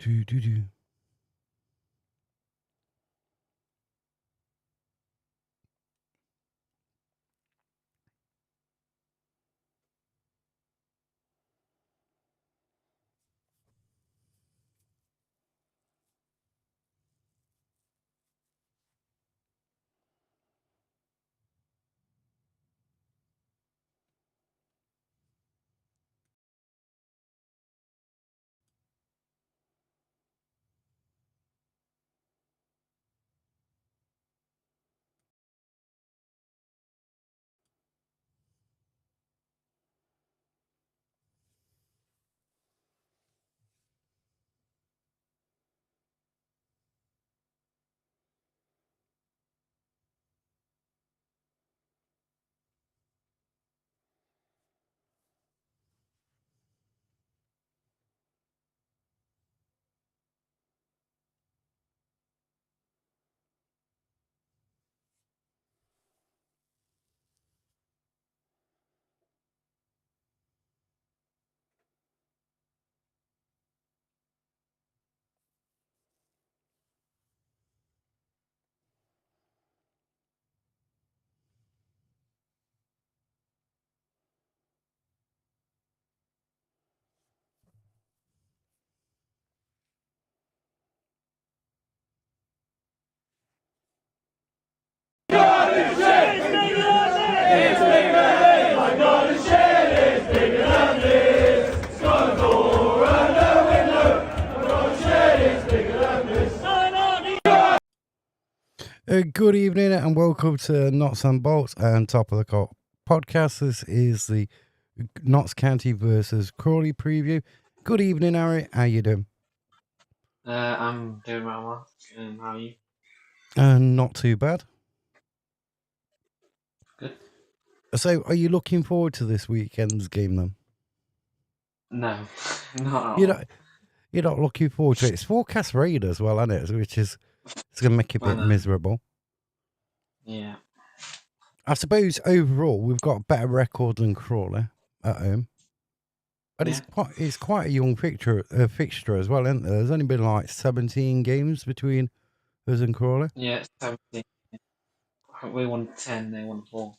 do, do, do. Good evening and welcome to Notts&bolts and Top of the Cop podcast. This is the Notts County versus Crawley preview. Good evening, Harry. How you doing? I'm doing well. How are you? Not too bad. Good. So, are you looking forward to this weekend's game then? No, not at all. You're not looking forward to it. It's forecast rain as well, isn't it? Which is it's going to make you a bit miserable. Yeah. I suppose overall we've got a better record than Crawley at home. But it's quite a young fixture as well, isn't there? There's only been like 17 games between us and Crawley. Yeah, 17. We won 10, they won 4.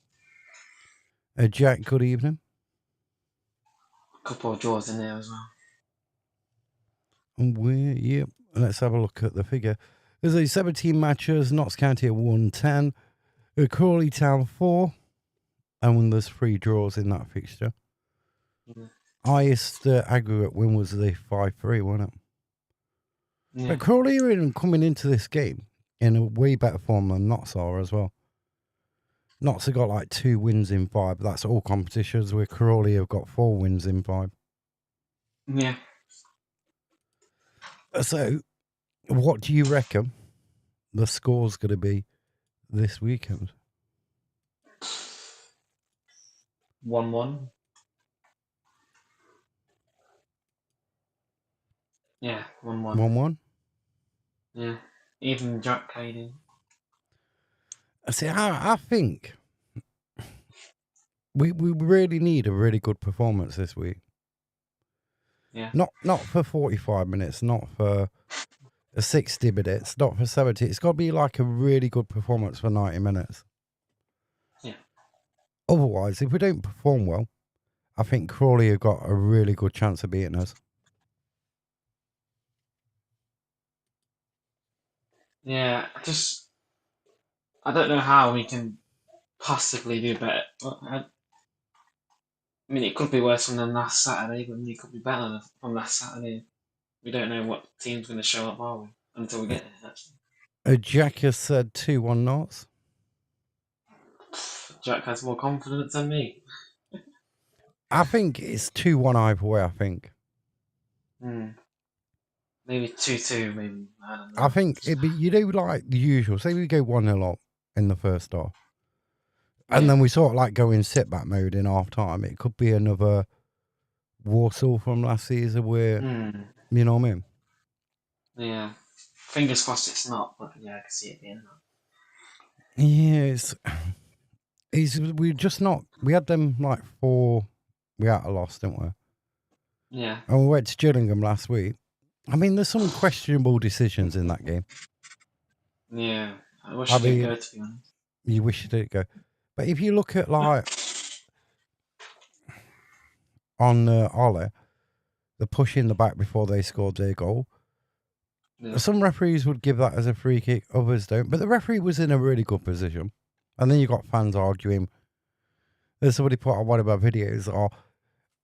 Jack, good evening. A couple of draws in there as well. And let's have a look at the figure. There's a 17 matches, Notts County at 110, Crawley Town 4, and there's 3 draws in that fixture. Yeah. Highest aggregate win was the 5-3, wasn't it? Yeah. But Crawley are coming into this game in a way better form than Notts are as well. Notts have got like 2 wins in 5, but that's all competitions, where Crawley have got 4 wins in 5. Yeah. So, what do you reckon the score's going to be this weekend? 1-1. Yeah, 1-1. 1-1? Yeah. Even Jack Cady. See, I think we really need a really good performance this week. Yeah. Not for 45 minutes, not for 60 minutes, not for 70. It's got to be like a really good performance for 90 minutes. Yeah. Otherwise, if we don't perform well, I think Crawley have got a really good chance of beating us. Yeah, I don't know how we can possibly do better. I mean, it could be worse than last Saturday, but it could be better than last Saturday. We don't know what team's going to show up, are we? Until we get there, actually. Jack has said 2-1 Notts. Jack has more confidence than me. I think it's 2-1 either way, I think. Maybe 2-2, maybe. I don't know. I think it'd be, like the usual. Say we go 1-0 up in the first half. And then we sort of like go in sit-back mode in half-time. It could be another Warsaw from last season where, you know what I mean? Yeah. Fingers crossed it's not, but yeah, I can see it being that. Yeah, we're just not, we had them like 4, we had a loss, didn't we? Yeah. And we went to Gillingham last week I mean, there's some questionable decisions in that game. Yeah, I wish I it didn't mean, go, to be honest. you wish it didn't go. But if you look at, like, on Ole, the push in the back before they scored their goal, Yeah. some referees would give that as a free kick, others don't. But the referee was in a really good position. And then you got fans arguing. There's somebody put on one of my videos, oh,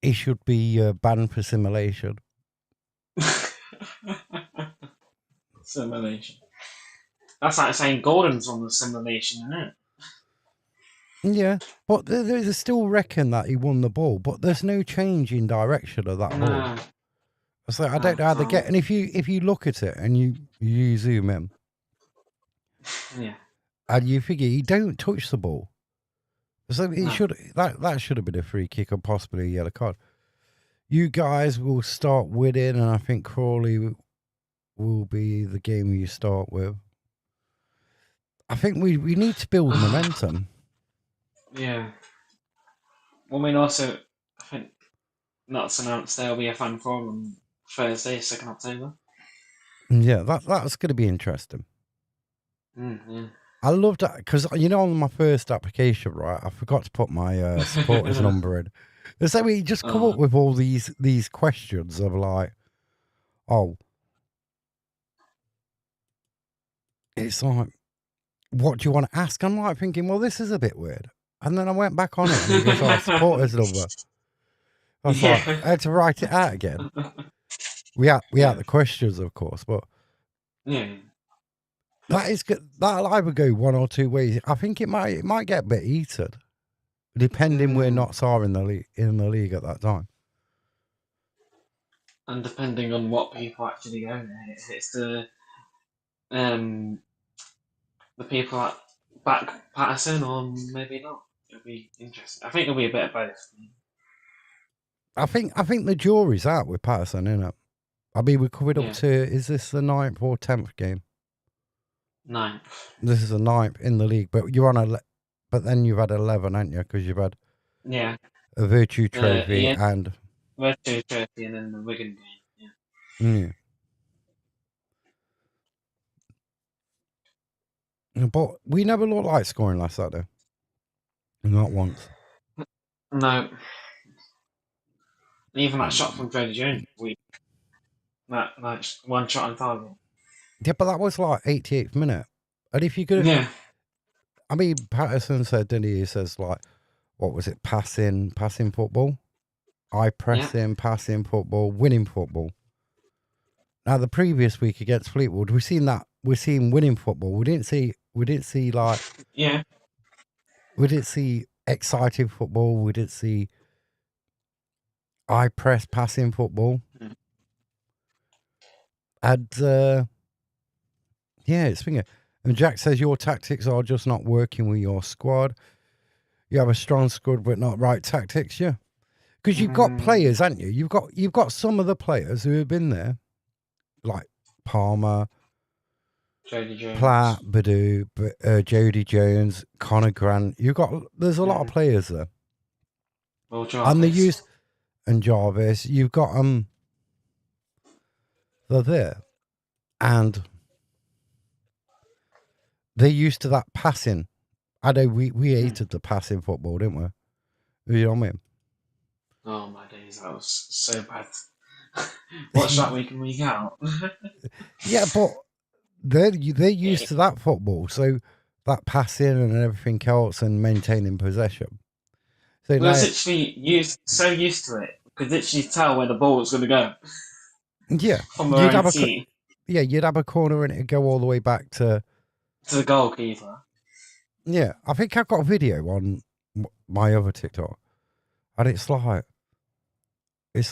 he should be banned for simulation. Simulation. That's like saying Gordon's on the simulation, isn't it? Yeah, but they still reckon that he won the ball, but there's no change in direction of that ball. No. So I don't know how they get. And if you look at it and you zoom in, yeah, and you figure he don't touch the ball, so it No. that should have been a free kick or possibly a yellow card. You guys will start winning, and I think Crawley will be the game you start with. I think we need to build momentum. Yeah. Well, I mean, also, I think Notts announced there'll be a fan forum on Thursday, 2nd October. Yeah, that's going to be interesting. Yeah. I loved that because, you know, on my first application, right, I forgot to put my supporters number in. So we just come up with all these questions of like, oh, it's like, what do you want to ask? I'm like thinking, well, this is a bit weird. And then I went back on it and it goes, oh, supporters number. I was like, I had to write it out again. We had the questions, of course, but yeah. that is good. That'll either go one or two ways. I think it might get a bit heated, depending where Notts are in the league at that time. And depending on what people actually go there, it's the people that back Patterson or maybe not. It'll be interesting. I think it'll be a bit of both. I think the jury's out with Patterson, isn't it? I mean, we covered up to, is this the 9th or 10th game? 9th. This is the 9th in the league, but you're on but then you've had 11, haven't you? Because you've had a Virtue Trophy and Virtue Trophy and then the Wigan game. Yeah. But we never looked like scoring last Saturday. Not once. No. Even that shot from Jody Jones, that one shot on target. Yeah, but that was like 88th minute. And if you could, I mean, Patterson said, didn't he? He says like, what was it? Passing football, pressing, passing football, winning football. Now the previous week against Fleetwood, we've seen winning football. We didn't see like we didn't see exciting football. We didn't see press passing football. And it's finger. And Jack says your tactics are just not working with your squad. You have a strong squad, but not right tactics, yeah. Because you've got players, haven't you? You've got some of the players who have been there, like Palmer, Jody Jones, Platt, Badu, Jody Jones, Connor Grant. There's a lot of players there. Well, Jarvis. And they use Jarvis. You've got they're there, and they're used to that passing. I know we hated the passing football, didn't we? You know what I mean? Oh my days, that was so bad. Watch that week in, week out. Yeah, but they're used to that football, so that passing and everything else and maintaining possession. So well, it's literally so used to it, could literally tell where the ball was going to go. Yeah, from their own team. You'd have a corner and it'd go all the way back to the goalkeeper. Yeah, I think I've got a video on my other TikTok, and it's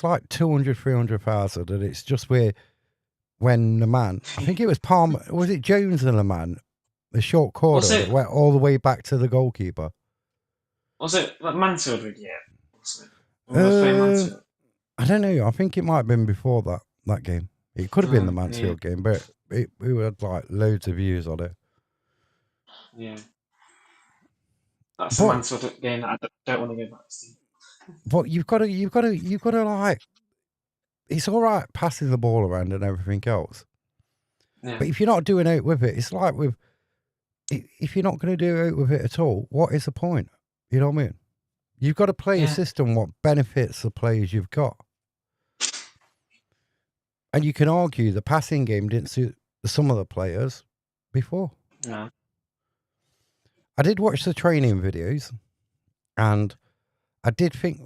like 200, 300,000, and it's just when the man, I think it was Palmer, was it Jones and the man, the short corner that went all the way back to the goalkeeper. Was it like Mansfield video? I don't know. I think it might have been before that game. It could have been the Mansfield game, but we had like loads of views on it. Yeah. That's a Mansfield game that I don't want to go back to. But you've got to like, it's all right passing the ball around and everything else. Yeah. But if you're not doing out with it, it's like with, if you're not going to do out with it at all, what is the point? You know what I mean? You've got to play a system what benefits the players you've got. And you can argue the passing game didn't suit some of the players before. No. I did watch the training videos, and I did think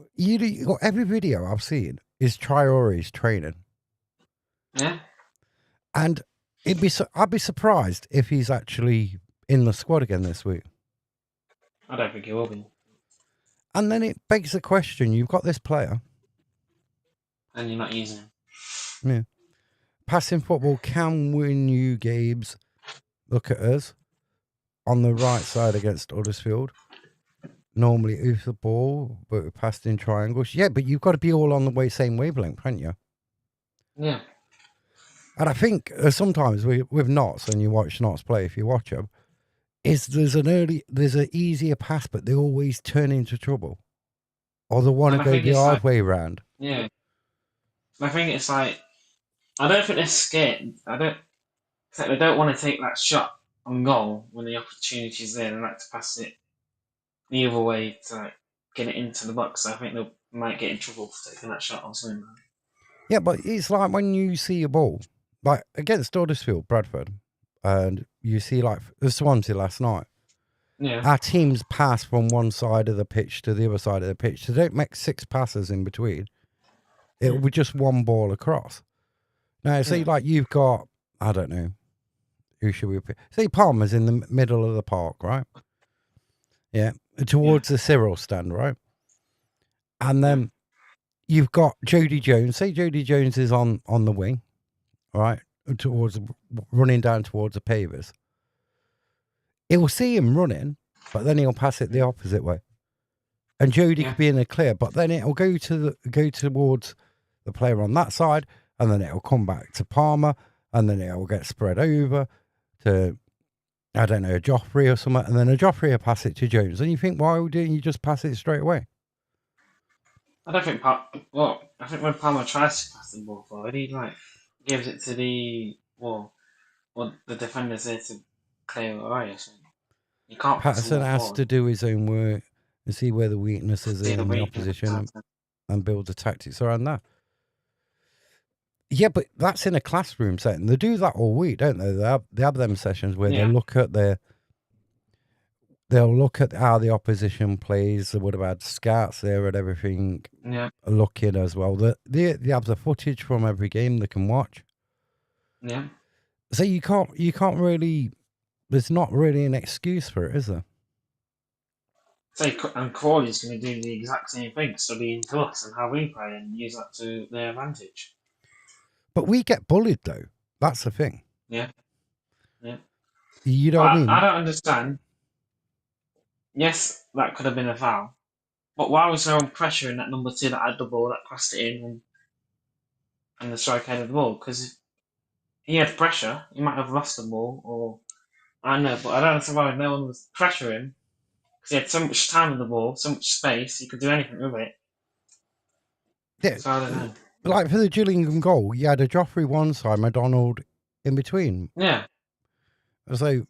every video I've seen is Traore's training. Yeah. And I'd be surprised if he's actually in the squad again this week. I don't think he will be. And then it begs the question: you've got this player, and you're not using him. Yeah. Passing football can win you games. Look at us on the right side against Huddersfield. Normally with the ball, but we passed in triangles. Yeah, but you've got to be all on the same wavelength, haven't you? Yeah. And I think sometimes with Notts, and you watch Notts play, if you watch them, there's an easier pass, but they always turn into trouble, or they want to go the hard way round. Yeah. I think it's like, I don't think they're scared. They don't want to take that shot on goal when the opportunity's there. They like to pass it the other way to like get it into the box. So I think they might get in trouble for taking that shot or something. Yeah, but it's like when you see a ball, like against Huddersfield, Bradford, and you see like the Swansea last night. Yeah. Our teams pass from one side of the pitch to the other side of the pitch. They don't make 6 passes in between. It will be just one ball across. Now, say like you've got, I don't know, who should we pick? Say Palmer's in the middle of the park, right? Yeah, towards the Cyril stand, right? And then you've got Jody Jones. Say Jody Jones is on the wing, right? Running down towards the pavers. He'll see him running, but then he'll pass it the opposite way. And Jody could be in the clear, but then it'll go towards the player on that side, and then it'll come back to Palmer, and then it'll get spread over to, I don't know, a Joffrey or something, and then a Joffrey will pass it to Jones. And you think, why didn't you just pass it straight away? I don't think I think when Palmer tries to pass the ball forward, he like gives it to the the defenders there to clear away or something. You can't. Patterson has to do his own work and see where the weaknesses are in the opposition and build the tactics around that. Yeah, but that's in a classroom setting. They do that all week, don't they? They have them sessions where they look at they'll look at how the opposition plays. They would have had scouts there and everything. Yeah. Looking as well. They have the footage from every game they can watch. Yeah. So you can't really. There's not really an excuse for it, is there? And Crawley's going to do the exact same thing, studying to us and how we play and use that to their advantage. But we get bullied, though. That's the thing. Yeah. Yeah. You know what I mean? I don't understand. Yes, that could have been a foul. But why was there pressure in that number 2 that had the ball, that passed it in and the striker headed the ball? Because if he had pressure, he might have lost the ball, or I don't know, but I don't understand why no one was pressuring. Because he had so much time on the ball, so much space, he could do anything with it. Yeah. So I don't know. Like for the Gillingham goal, you had a Joffrey one side, McDonald in between. Yeah. So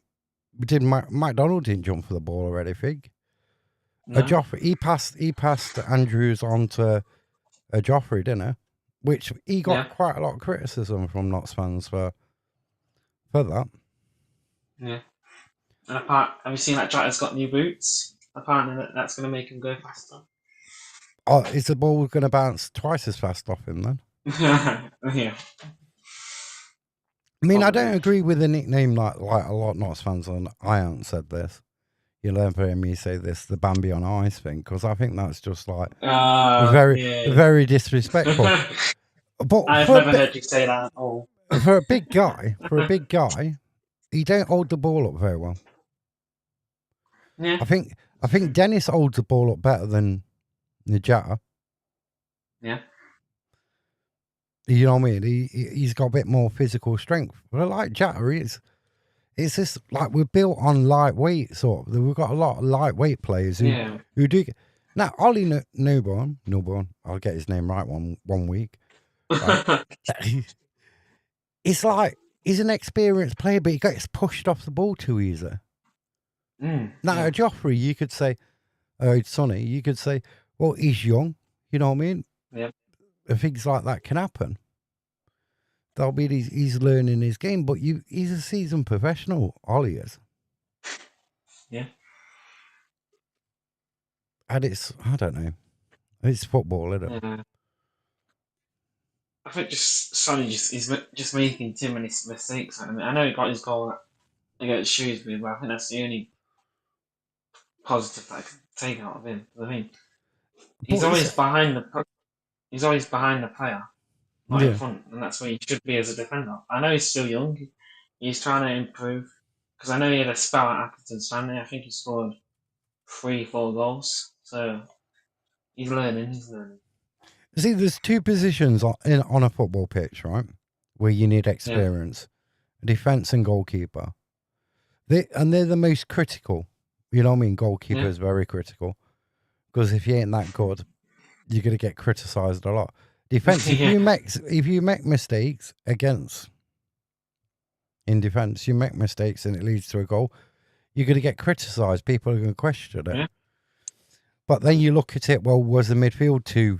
McDonald didn't jump for the ball or anything. No. Joffrey, he passed Andrews on to a Joffrey, didn't he? Which he got quite a lot of criticism from Notts fans for that. Yeah. And have you seen that Jotter's got new boots? Apparently that's going to make him go faster. Oh, is the ball going to bounce twice as fast off him then? Yeah. I mean, I don't agree with the nickname like a lot of Notts fans, and I haven't said this. You'll never hear me say this, the Bambi on ice thing, because I think that's just like very disrespectful. But I've never heard you say that at all. For a big guy, he don't hold the ball up very well. Yeah. I think Dennis holds the ball up better than Najata. Yeah. You know what I mean? He's got a bit more physical strength. But like Jata, it's just like we're built on lightweight sort of. We've got a lot of lightweight players who do. Now Ollie Newborn, I'll get his name right one week. right? It's like he's an experienced player, but he gets pushed off the ball too easy. Now, yeah. Joffrey, you could say, Sonny, you could say, well, he's young. You know what I mean? Yep. Things like that can happen. That'll be he's learning his game, but he's a seasoned professional. Ollie is. Yeah. And I don't know. It's football, isn't it? Yeah. I think Sonny he's just making too many mistakes. I mean, I know he got his goal against Shrewsbury, but I think that's the only positive I can take out of him. I mean, he's But always behind the player, not in yeah. front, and that's where he should be as a defender. I know he's still young. He's trying to improve because I know he had a spell at Accrington Stanley. I think he scored 3-4 goals. So he's learning. See, there's two positions on a football pitch, right? Where you need experience: defense and goalkeeper. They're the most critical. You know what I mean? Goalkeeper is very critical because if you ain't that good, you're gonna get criticised a lot. Defense, if you make mistakes in defense, you make mistakes and it leads to a goal, you're gonna get criticised. People are gonna question it. Yeah. But then you look at it. Well, was the midfield too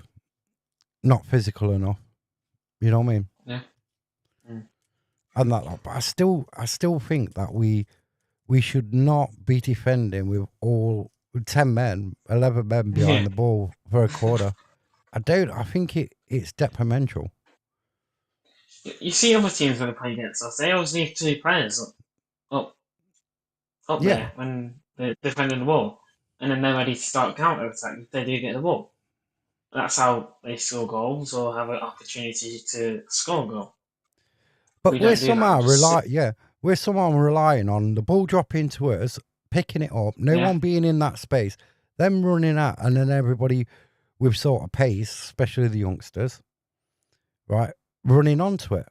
not physical enough? You know what I mean? Yeah. And that, but I still think that we should not be defending with all 10 men, 11 men behind the ball for a quarter. I think it's detrimental. You see other teams when they play against us, they always leave 2 players up there when they're defending the ball, and then they're ready to start counter attack if they do get the ball. That's how they score goals or have an opportunity to score a goal. But we're somehow relying on the ball dropping to us, picking it up, no one being in that space, them running out, and then everybody with sort of pace, especially the youngsters, right, running onto it.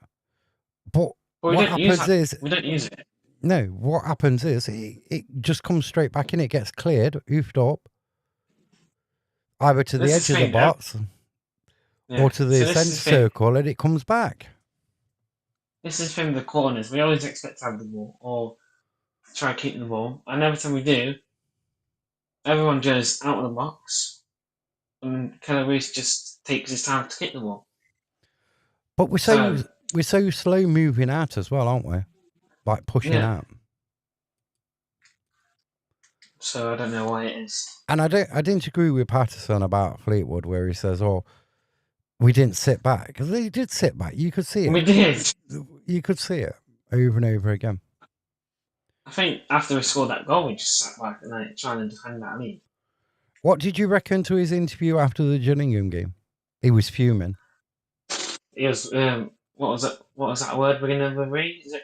But what happens is we don't use it. No, what happens is it just comes straight back in. It gets cleared, oofed up, either to the edge of the box or to the centre circle, and it comes back. This is from the corners. We always expect to have the ball or try to keep the ball, and every time we do, everyone goes out of the box, and Keller-Reese just takes his time to kick the ball. But we're so slow moving out as well, aren't we? Like pushing out. So I don't know why it is. And I didn't agree with Patterson about Fleetwood, where he says, "Oh, we didn't sit back," because they did sit back. You could see it. We did. You could see it over and over again. I think after we scored that goal, we just sat back and trying to defend that lead. What did you reckon to his interview after the Gillingham game? He was fuming. He was. What was it? What was that word beginning with re? Is it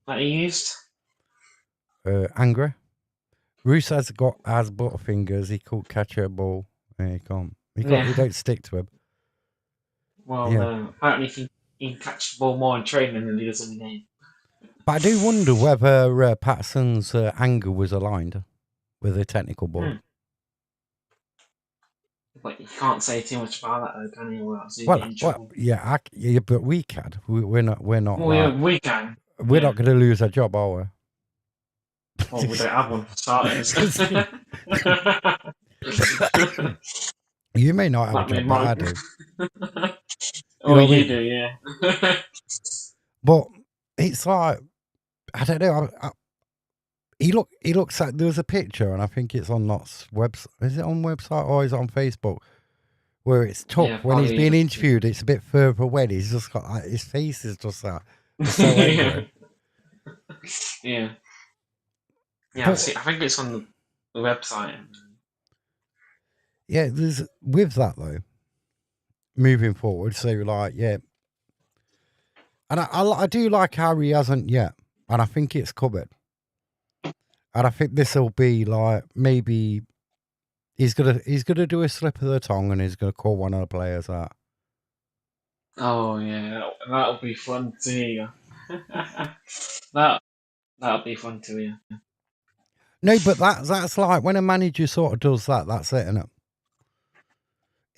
that he used? Angry. Roos has butterfingers. He can't catch a ball. He can't. He don't stick to him. Well, apparently he can catch the ball more in training than he does in the game. But I do wonder whether Patterson's anger was aligned with the technical board. But you can't say too much about that, though, can you? But we can. We're not. Well, we can. We're not going to lose our job, are we? Well, we don't have one for starters. You may not have a job, but I do. You do, yeah. But it's like, I don't know. He looks like there was a picture, and I think it's on Notts' website. Is it on website or is it on Facebook? Where it's tough when he's being interviewed. It's a bit further away. He's just got like, his face is just that. So angry. Yeah. Yeah, I think it's on the website. Yeah, there's with that though. Moving forward, so like and I do like how he hasn't yet, and I think it's covered. And I think this will be like maybe he's gonna do a slip of the tongue and he's gonna call one of the players out. Oh yeah, that'll be fun to hear. That'll be fun to hear. No, but that's like when a manager sort of does that. That's it, isn't it?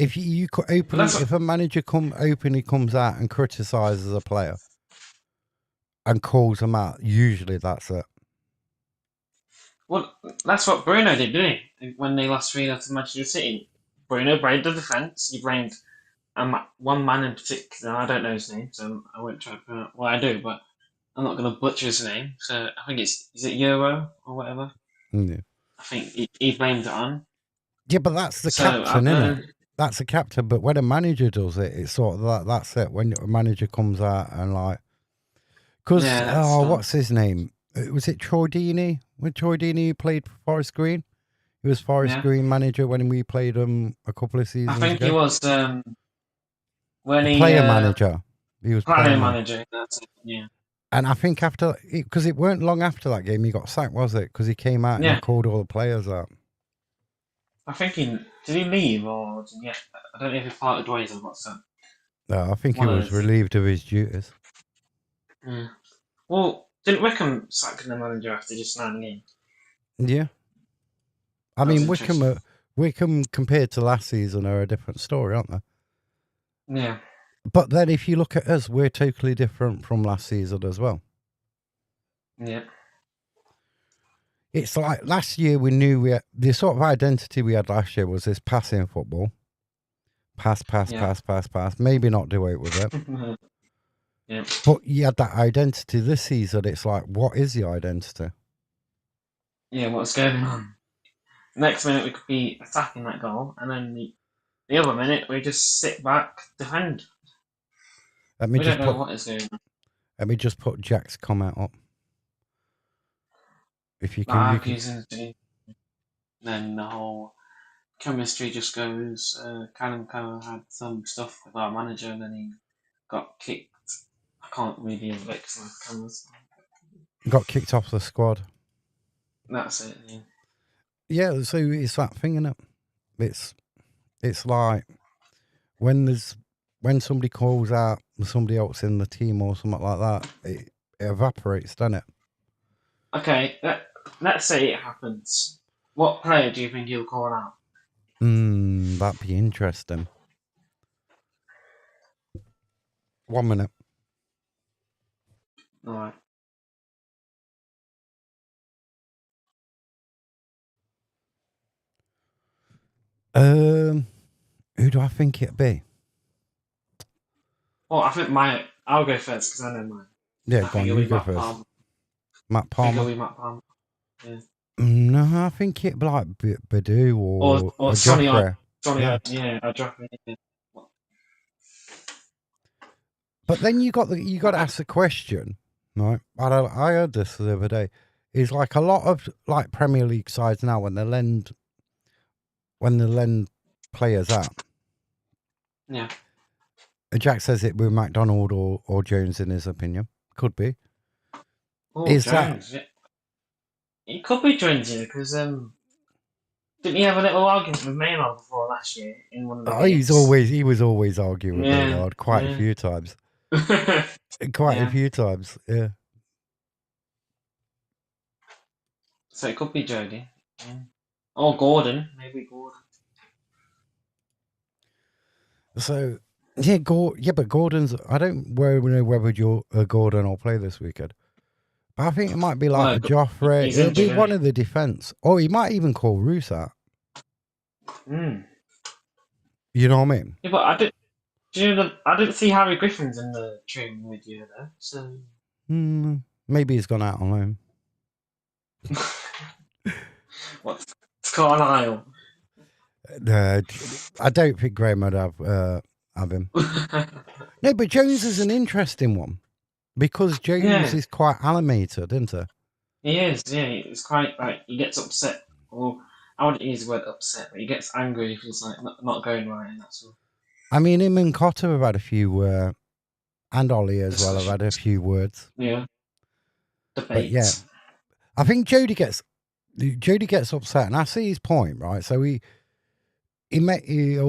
If you could openly, if a manager openly comes out and criticises a player and calls them out, usually that's it. Well, that's what Bruno did, didn't he? When they lost 3-0 to Manchester City, Bruno blamed the defence. He blamed one man in particular. I don't know his name, so I won't try to pronounce. Well, I do, but I'm not going to butcher his name. So I think is it Euro or whatever? Yeah. I think he blamed it on. Yeah, but that's the captain, isn't it? That's the captain. But when a manager does it, it's sort of that's it. When a manager comes out and like, because what's his name? Was it Troy Deeney? When Troy Deeney played for Forest Green, he was Forest Green manager when we played him a couple of seasons ago. I think he was when he player manager. He was player manager. That's it. Yeah. And I think after, because it weren't long after that game, he got sacked, was it? Because he came out and he called all the players out. I think did he leave or I don't know if he parted ways or what's that. No, I think he was relieved of his duties. Yeah. Well, didn't Wickham sack the manager after just 9 games? Yeah. I mean, Wickham compared to last season are a different story, aren't they? Yeah. But then if you look at us, we're totally different from last season as well. Yeah. It's like last year we knew the sort of identity we had last year was this passing football. Pass. Maybe not do it with it. Yeah. But you had that identity this season. It's like, what is the identity? Yeah, what's going on? Next minute we could be attacking that goal, and then the other minute we just sit back, defend. We don't know what is going on. Let me just put Jack's comment up. If you can. Then the whole chemistry just goes. Callum had some stuff with our manager, and then he got kicked. I can't read the other bit because my camera's. Got kicked off the squad. That's it. Yeah. Yeah, so it's that thing, isn't it? It's like when somebody calls out somebody else in the team or something like that, it evaporates, doesn't it? Okay, let's say it happens. What player do you think he'll call out? That'd be interesting. 1 minute. All right. Who do I think it'd be? Well, I think I'll go first because I know mine. Yeah, go on, you go first. Matt Palmer. Matt Palmer. Yeah. No, I think it'd be like Badu or Sonny. Yeah, Joffrey. Yeah. But then you got to ask the question, right? I heard this the other day. Is like a lot of like Premier League sides now when they lend players out. Yeah. Jack says it with McDonald or Jones in his opinion. Could be. Oh, Jones. He could be Jones because didn't he have a little argument with Maynard before last year in one of the games? He was always arguing with Maynard quite a few times. A few times, yeah. So it could be Jody. Yeah. Or Gordon. Maybe Gordon. So, but Gordon's... I don't know whether Gordon will play this weekend. But I think it might be like a Joffrey. It'll be one of the defence. Or he might even call Roos out. You know what I mean? Yeah, but I didn't see Harry Griffin's in the training with you though, so... Maybe he's gone out on loan. What's Carlisle? I don't think Graham would have him. No, but Jones is an interesting one. Because Jones is quite animated, isn't he? He is, yeah. It's quite like he gets upset. Or I wouldn't use the word upset, but he gets angry if he's like not going right and that sort. I mean, him and Cotter have had a few, and Ollie as well have had a few words. Yeah. Debates. But yeah, I think Jody gets upset, and I see his point, right? So he'll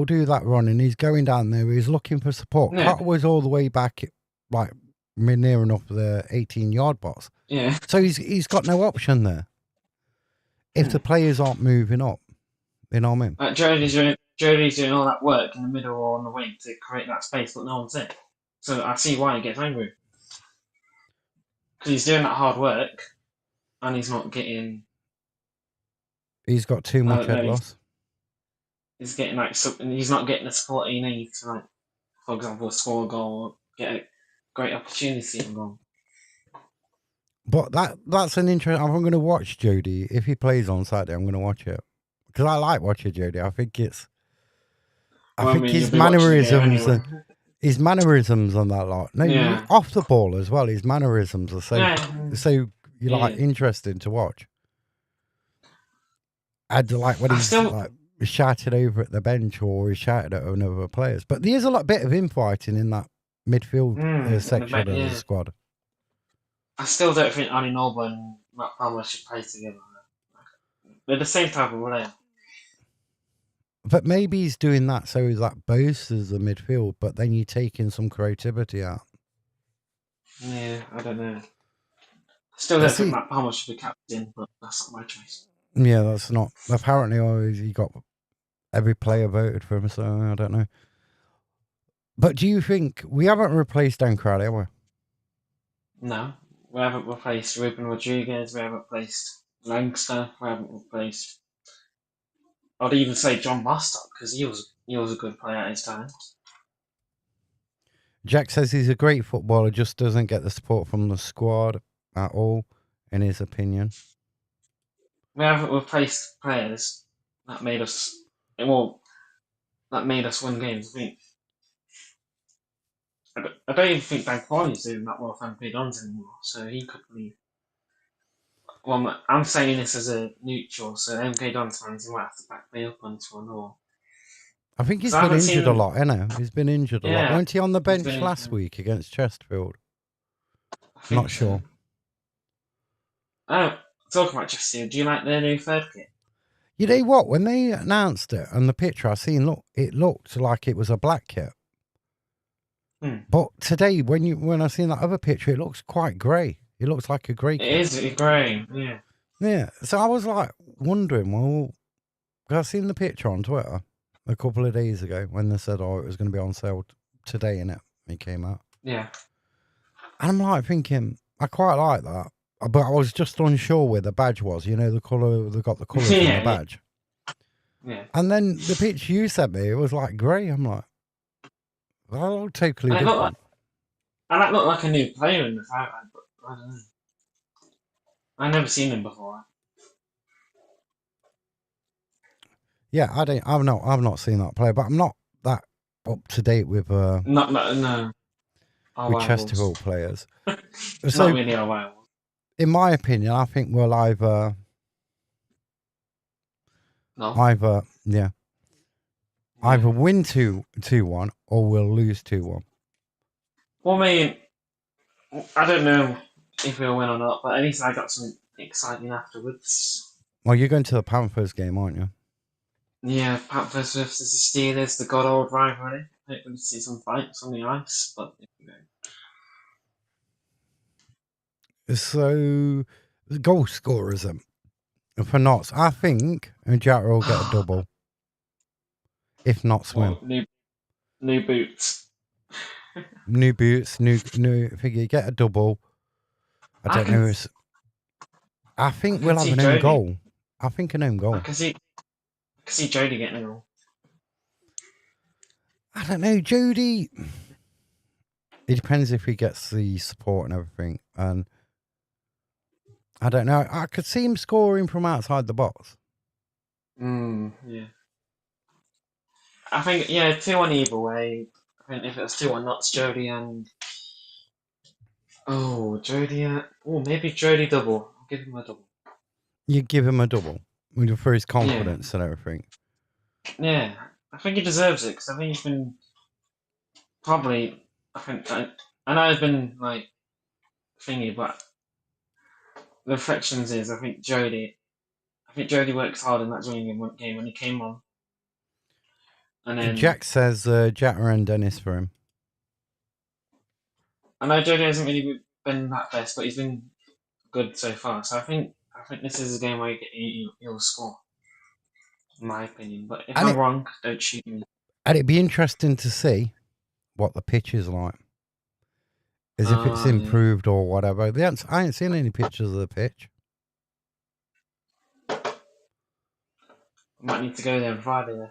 do that run, and he's going down there. He's looking for support. Yeah. Cotter was all the way back, like near enough the 18-yard box. Yeah. So he's got no option there. If the players aren't moving up, you know what I mean? Jody's doing all that work in the middle or on the wing to create that space, but no one's in. So I see why he gets angry. Because he's doing that hard work, and he's not getting. He's got too much head loss. He's getting he's not getting the support he needs to, like, for example, score a goal or get a great opportunity and goal. But that's an interesting. I'm going to watch Jody if he plays on Saturday. I'm going to watch it because I like watching Jody. I think it's. I think his mannerisms, anyway. his mannerisms on that lot. No, Yeah. off the ball as well. His mannerisms are so like interesting to watch. I'd like when he's like shouted over at the bench or he shouted at other players. But there's a bit of infighting in that midfield section of the squad. I still don't think Annie Noble and Matt Palmer should play together. They're the same type of player. But maybe he's doing that so he's like boasts as a midfield, but then you're taking some creativity out. Yeah, I don't know. Still don't think Matt Palmer should be captain, but that's not my choice. Yeah, that's not. Apparently, he got every player voted for him, so I don't know. But do you think we haven't replaced Dan Crawley, have we? No, we haven't replaced Ruben Rodriguez. We haven't replaced Langster. We haven't replaced. I'd even say John Bostock because he was a good player at his time. Jack says he's a great footballer, just doesn't get the support from the squad at all, in his opinion. We haven't replaced players that made us win games. I don't even think Dan Qualley's doing that well for MP Dons anymore, so he could leave. Well, I'm saying this as a neutral, so MK Dons fans might have to back me up on this one. Or I think he's been injured a lot, isn't he? He's been injured a lot. Weren't he on the bench last week against Chesterfield? Not sure. Oh, talking about Chesterfield, do you like their new third kit? You know what? When they announced it and the picture I seen, it looked like it was a black kit. But today, when I seen that other picture, it looks quite grey. It looks like a grey kit. It is grey, yeah. Yeah. So I was like wondering, well, I seen the picture on Twitter a couple of days ago when they said, it was going to be on sale today, innit? It came out. Yeah. And I'm like thinking, I quite like that. But I was just unsure where the badge was. You know, the colour, they got the colours on the badge. Yeah. And then the picture you sent me, it was like grey. I'm like, that looked totally different. And that looked like a new player in the photo, but I don't know. I've never seen him before. Yeah, I've not seen that player, but I'm not that up to date with no. With Chesterfield players. So, not really our rivals. In my opinion, I think we'll either win 2-1 or we'll lose 2-1. Well, I mean, I don't know if we'll win or not, but at least I got some exciting afterwards. Well, you're going to the Panthers game, aren't you? Yeah, Panthers versus the Steelers, the good old rivalry. Hopefully see some fights on the ice, but So, goal scorers for Notts, I think Jack will get a double. If not swim. Well, new boots. New boots, new figure, get a double. I don't know. I think we'll have an own goal. I think an own goal. I can see Jody getting a goal. I don't know, Jody. It depends if he gets the support and everything. And I don't know. I could see him scoring from outside the box. Yeah. I think 2-1 either way. I think if it was 2-1, Notts, Jody and maybe Jody double. I'll give him a double. You give him a double for his confidence and everything. Yeah, I think he deserves it because I think he's been probably. I know I've been like thingy, but the reflections is I think Jody works hard in that Gillingham game when he came on. And then Jack says Jack and Dennis for him. I know Jody hasn't really been that best, but he's been good so far. So I think this is a game where he'll score. in my opinion. But if And I'm wrong, don't shoot me. And it'd be interesting to see what the pitch is like. As if it's Yeah. improved or whatever. I ain't seen any pictures of the pitch. Might need to go there on Friday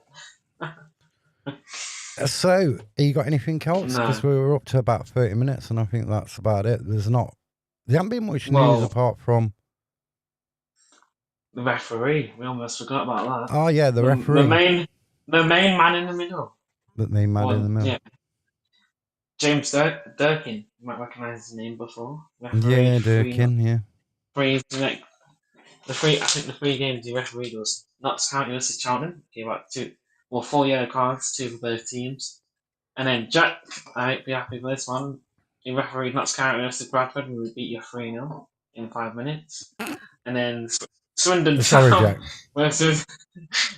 then. So, you got anything else? No. Because we were up to about 30 minutes and I think that's about it. There hasn't been much news Well, apart from... the referee. We almost forgot about that. Oh, yeah, the referee. The main man in the middle. That made mad in the middle. Yeah. James Durkin. You might recognise his name before. Referee Yeah, Durkin, yeah. I think the three games he refereed was Notts County versus Charlton. Gave out 4 yellow cards, 2 for both teams. And then Jack, I might be happy with this one. He refereed Notts County versus Bradford, and we beat you 3-0 in 5 minutes. And then Swindon Town versus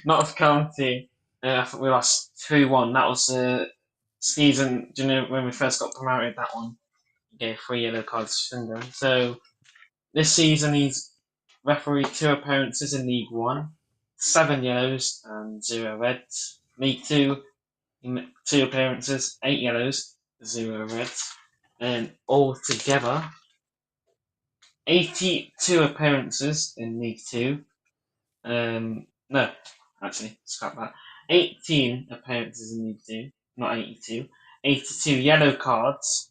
Notts County. I think we lost 2-1. That was the season. Do you know when we first got promoted? That one. He gave 3 yellow cards to Swindon. So this season he's refereed 2 appearances in League 1, 7 yellows and 0 reds. League 2, 2 appearances, 8 yellows, 0 reds. And altogether, 82 appearances in League 2. No, actually, scrap that. 18 appearances in League 2, not 82. 82 yellow cards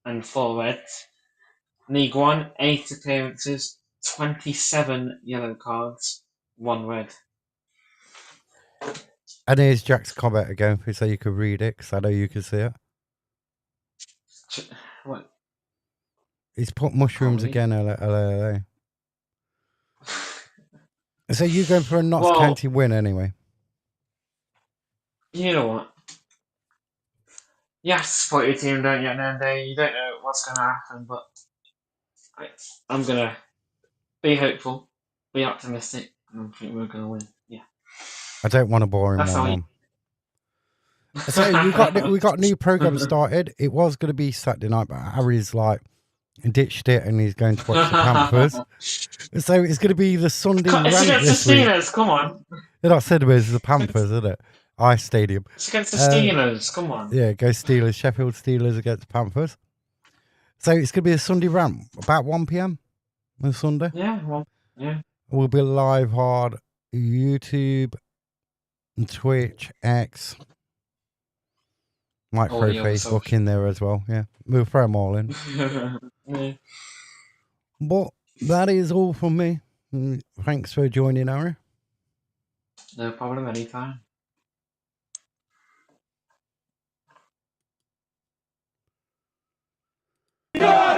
and 4 reds. League 1, 8 appearances, 27 yellow cards, 1 red. And here's Jack's comment again, so you could read it, because I know you can see it. What? He's put mushrooms again, LA. So you're going for a Notts County win anyway? You know what? You have to support your team, don't you, at the end of the day? You don't know what's going to happen, but I'm going to be hopeful, be optimistic, and I think we're going to win. Yeah. I don't want to bore him on. So we got a new program started. It was going to be Saturday night, but Harry's like ditched it and he's going to watch the Panthers. So it's going to be the Sunday rant this week. Steelers, come on. They're not Steelers, it's the Panthers, isn't it? Ice Stadium. It's against the Steelers, come on. Yeah, go Steelers. Sheffield Steelers against Panthers. So it's going to be a Sunday rant about 1 p.m. on Sunday. Yeah, well, yeah. We'll be live on YouTube and Twitch, X. Might throw Facebook in there as well. Yeah, we'll throw them all in. Yeah. But that is all from me. Thanks for joining, Harry. No problem, anytime. Yeah!